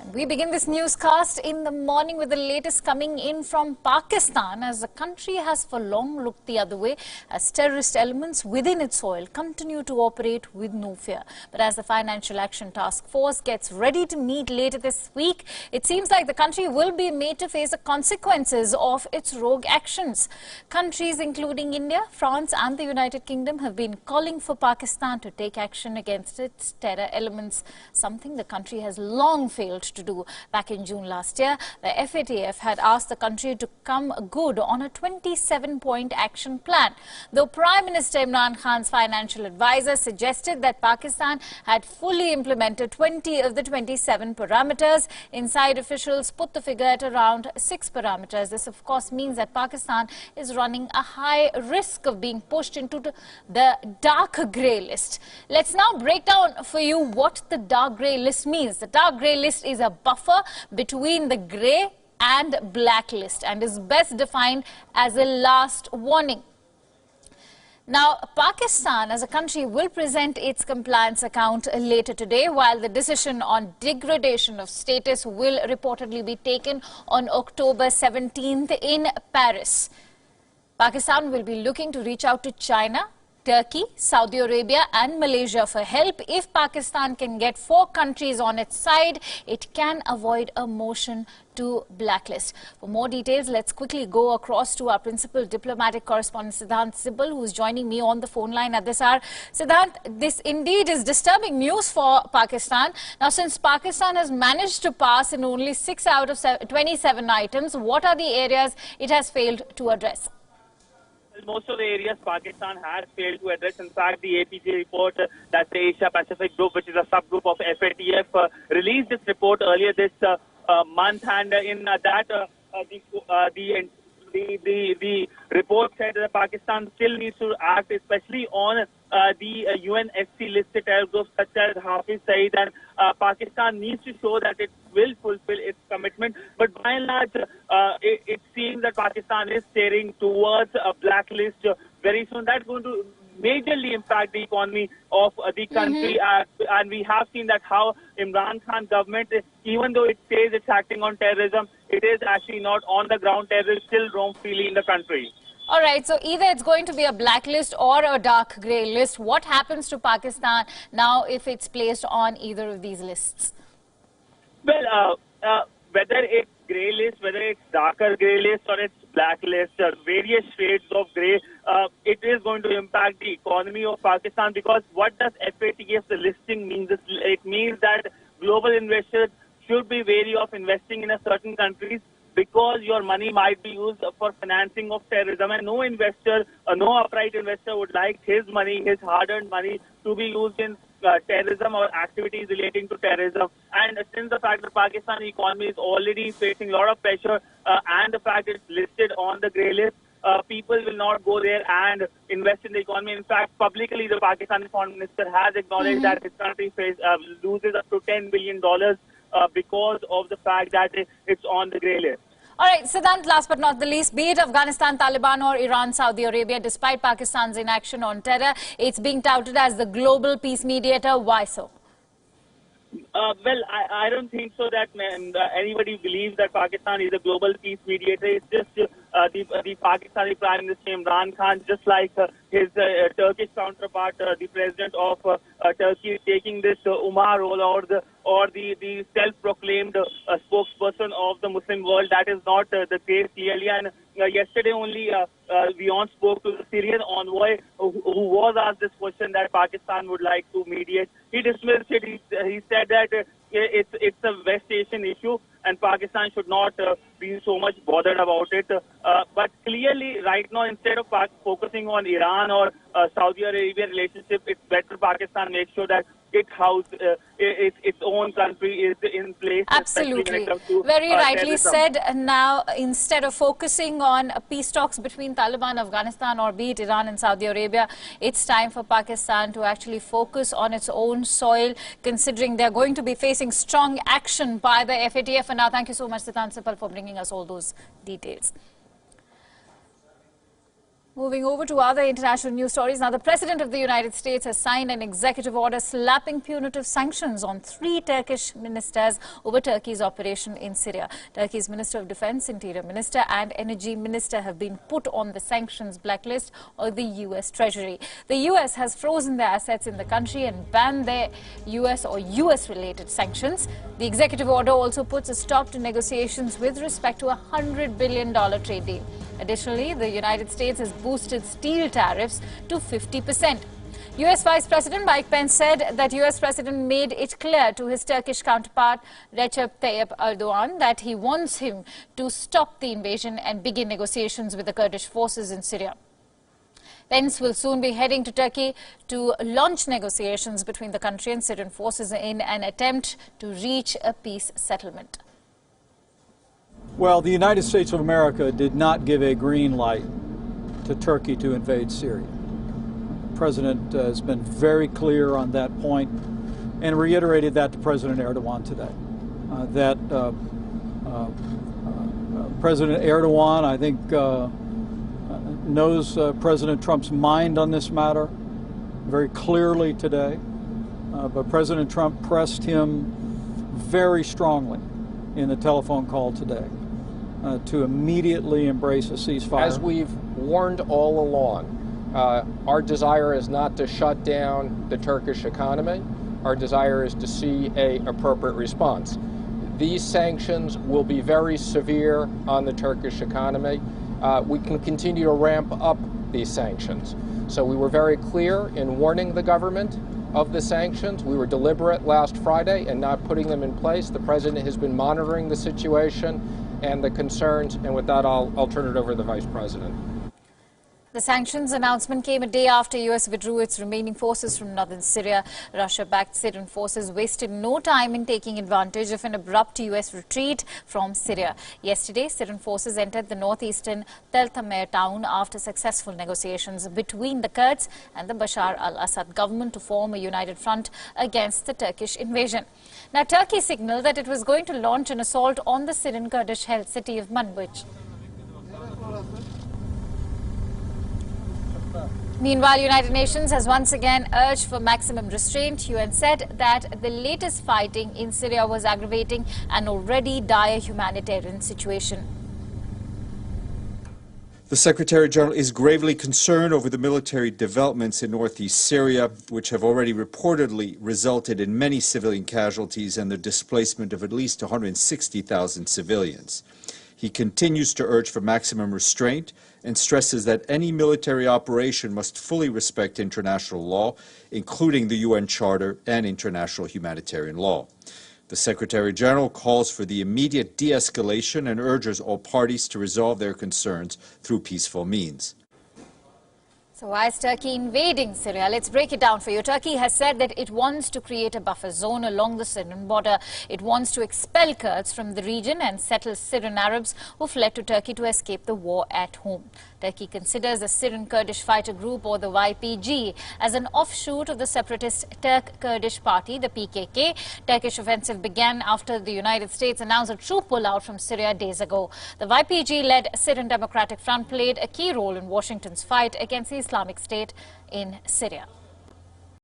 We begin this newscast in the morning with the latest coming in from Pakistan, as the country has for long looked the other way as terrorist elements within its soil continue to operate with no fear. But as the Financial Action Task Force gets ready to meet later this week, it seems like the country will be made to face the consequences of its rogue actions. Countries including India, France and the United Kingdom have been calling for Pakistan to take action against its terror elements, something the country has long failed to do. Back in June last year, the FATF had asked the country to come good on a 27-point action plan. Though Prime Minister Imran Khan's financial advisor suggested that Pakistan had fully implemented 20 of the 27 parameters, inside officials put the figure at around 6 parameters. This, of course, means that Pakistan is running a high risk of being pushed into the dark grey list. Let's now break down for you what the dark grey list means. The dark grey list is a buffer between the grey and blacklist and is best defined as a last warning. Now, Pakistan as a country will present its compliance account later today, while the decision on degradation of status will reportedly be taken on October 17th in Paris. Pakistan will be looking to reach out to China, Turkey, Saudi Arabia and Malaysia for help. If Pakistan can get 4 countries on its side, it can avoid a motion to blacklist. For more details, let's quickly go across to our principal diplomatic correspondent Siddhant Sibal, who's joining me on the phone line at this hour. Siddhant, this indeed is disturbing news for Pakistan. Now, since Pakistan has managed to pass in only 6 out of 27 items, what are the areas it has failed to address? Most of the areas Pakistan has failed to address. In fact, the APJ report, that's the Asia Pacific Group, which is a subgroup of FATF, released this report earlier this month, and in that the report said that Pakistan still needs to act, especially on the UNSC listed terror groups such as Hafiz Saeed, and Pakistan needs to show that it will fulfill its commitment. But by and large, it seems that Pakistan is steering towards a blacklist very soon. That's going to majorly impact the economy of the country, and we have seen that how Imran Khan government, even though it says it's acting on terrorism, it is actually not on the ground. Terrorists still roam freely in the country. All right, so either it's going to be a blacklist or a dark grey list. What happens to Pakistan now if it's placed on either of these lists? Well, whether it's grey list, whether it's darker grey list or it's blacklist, various shades of grey, it is going to impact the economy of Pakistan, because what does FATF, the listing, means? It means that global investors should be wary of investing in a certain countries, because your money might be used for financing of terrorism, and no investor, no upright investor would like his money, his hard-earned money, to be used in terrorism or activities relating to terrorism. And since the fact that Pakistan economy is already facing a lot of pressure, and the fact it's listed on the grey list, people will not go there and invest in the economy. In fact, publicly, the Pakistani foreign minister has acknowledged that his country loses up to $10 billion because of the fact that it's on the grey list. All right, Siddhant, last but not the least, be it Afghanistan, Taliban or Iran, Saudi Arabia, despite Pakistan's inaction on terror, it's being touted as the global peace mediator. Why so? Well, I don't think so that anybody believes that Pakistan is a global peace mediator. It's just the Pakistani Prime Minister Imran Khan, just like his Turkish counterpart, the president of Turkey, taking this Umar role, or the self-proclaimed spokesperson of the Muslim world. That is not the case clearly. And yesterday only, Wion spoke to the Syrian envoy who was asked this question that Pakistan would like to mediate. He dismissed it. He said that it's a West Asian issue and Pakistan should not be so much bothered about it. But clearly, right now, instead of focusing on Iran or Saudi Arabia relationship, it's better Pakistan makes sure that its own country is in place. Absolutely. Very rightly said. Now, instead of focusing on peace talks between Taliban, Afghanistan, or be it Iran and Saudi Arabia, it's time for Pakistan to actually focus on its own soil, considering they're going to be facing strong action by the FATF. And now, thank you so much, Siddhant Sibal, for bringing us all those details. Moving over to other international news stories. Now, the President of the United States has signed an executive order slapping punitive sanctions on 3 Turkish ministers over Turkey's operation in Syria. Turkey's Minister of Defense, Interior Minister and Energy Minister have been put on the sanctions blacklist of the U.S. Treasury. The U.S. has frozen their assets in the country and banned their U.S. or U.S.-related sanctions. The executive order also puts a stop to negotiations with respect to a $100 billion trade deal. Additionally, the United States has boosted steel tariffs to 50%. U.S. Vice President Mike Pence said that U.S. President made it clear to his Turkish counterpart Recep Tayyip Erdogan that he wants him to stop the invasion and begin negotiations with the Kurdish forces in Syria. Pence will soon be heading to Turkey to launch negotiations between the country and Syrian forces in an attempt to reach a peace settlement. Well, the United States of America did not give a green light to Turkey to invade Syria. The President has been very clear on that point and reiterated that to President Erdogan today. President Erdogan, I think, knows President Trump's mind on this matter very clearly today. But President Trump pressed him very strongly in the telephone call today to immediately embrace a ceasefire. As we've warned all along, our desire is not to shut down the Turkish economy. Our desire is to see an appropriate response. These sanctions will be very severe on the Turkish economy. We can continue to ramp up these sanctions. So we were very clear in warning the government of the sanctions. We were deliberate last Friday in not putting them in place. The President has been monitoring the situation and the concerns, and with that, I'll turn it over to the Vice President. The sanctions announcement came a day after U.S. withdrew its remaining forces from northern Syria. Russia-backed Syrian forces wasted no time in taking advantage of an abrupt U.S. retreat from Syria. Yesterday, Syrian forces entered the northeastern Tel Tamer town after successful negotiations between the Kurds and the Bashar al-Assad government to form a united front against the Turkish invasion. Now, Turkey signaled that it was going to launch an assault on the Syrian Kurdish-held city of Manbij. Meanwhile, United Nations has once again urged for maximum restraint. UN said that the latest fighting in Syria was aggravating an already dire humanitarian situation. The Secretary General is gravely concerned over the military developments in northeast Syria, which have already reportedly resulted in many civilian casualties and the displacement of at least 160,000 civilians. He continues to urge for maximum restraint and stresses that any military operation must fully respect international law, including the UN Charter and international humanitarian law. The Secretary General calls for the immediate de-escalation and urges all parties to resolve their concerns through peaceful means. So why is Turkey invading Syria? Let's break it down for you. Turkey has said that it wants to create a buffer zone along the Syrian border. It wants to expel Kurds from the region and settle Syrian Arabs who fled to Turkey to escape the war at home. Turkey considers the Syrian Kurdish Fighter Group, or the YPG, as an offshoot of the separatist Turk Kurdish Party, the PKK. Turkish offensive began after the United States announced a troop pullout from Syria days ago. The YPG-led Syrian Democratic Front played a key role in Washington's fight against the Islamic State in Syria.